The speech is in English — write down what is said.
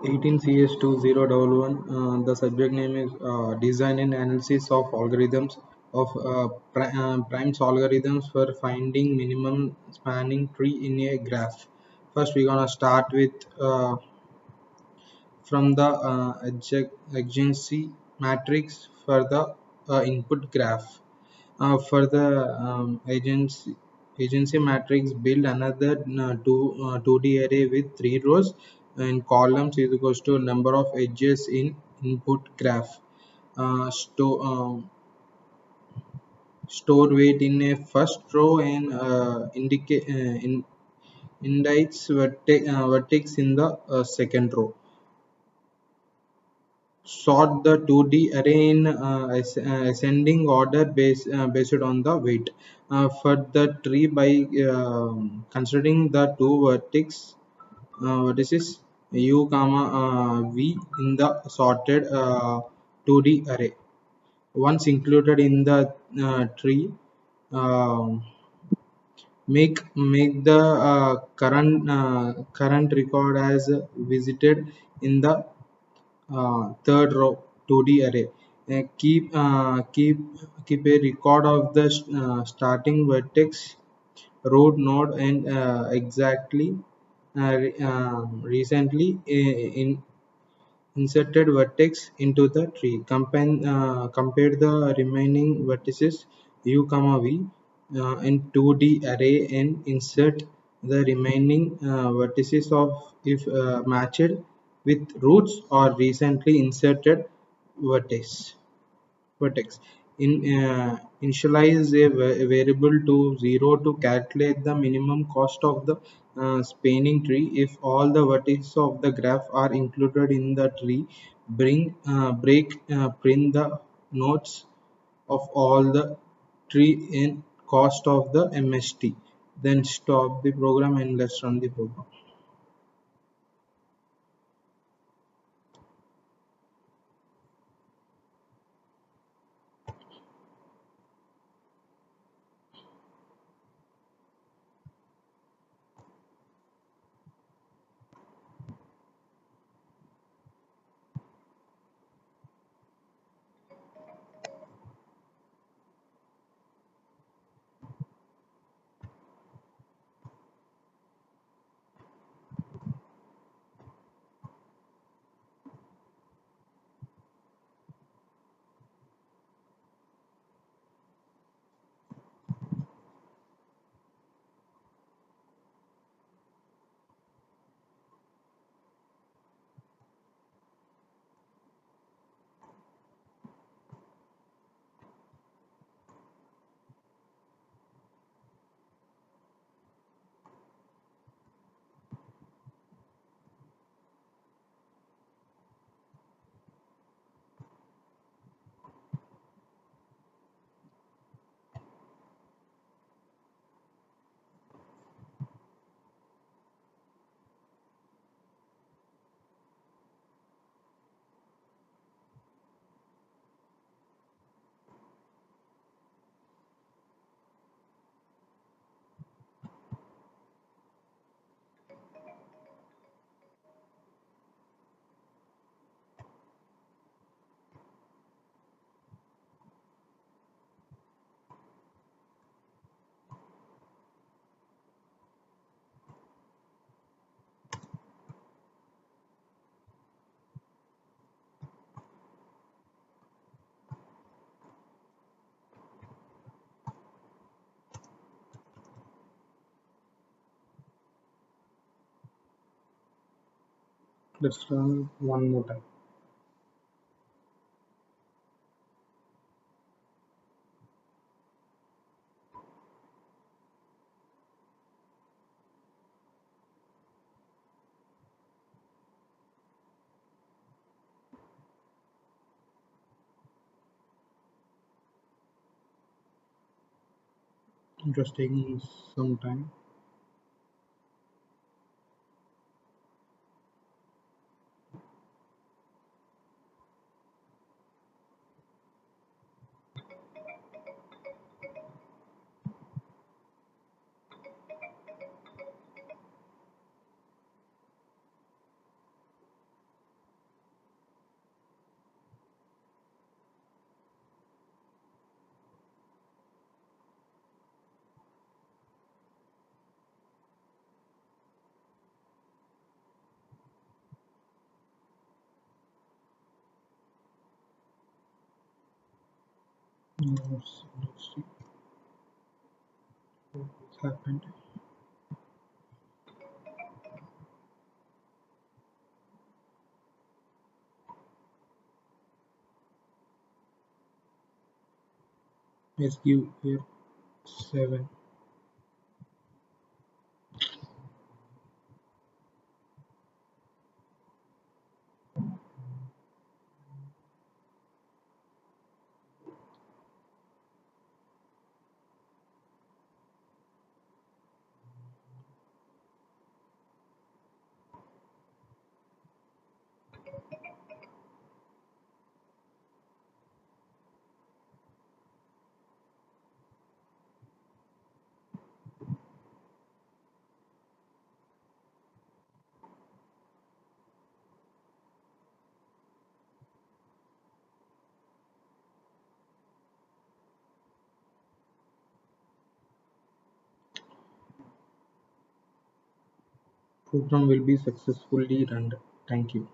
18 CS 2011. The subject name is Design and Analysis of Algorithms of Primes algorithms for finding minimum spanning tree in a graph. First, we're gonna start with from the adjacency matrix for the input graph. For the agency matrix, build another 2D array with 3 rows and columns is equals to number of edges in input graph. Store weight in a first row and index vertex in the second row. Sort the 2D array in ascending order based on the weight. For the tree by considering the two vertices u comma v in the sorted 2D array. Once included in the tree, um make the current record as visited in the third row 2D array. Keep a record of the starting vertex, root node, and exactly recently inserted vertex into the tree. Compare the remaining vertices u comma v in 2D array and insert the remaining vertices of if matched with roots or recently inserted vertex vertex. Initialize a variable to 0 to calculate the minimum cost of the spanning tree. If all the vertices of the graph are included in the tree, print the nodes of all the tree in cost of the MST. Then stop the program and let's run the program. Let's run one more time. Just taking some time. Let's see what's happened. Let's give here 7. Program will be successfully run. Thank you.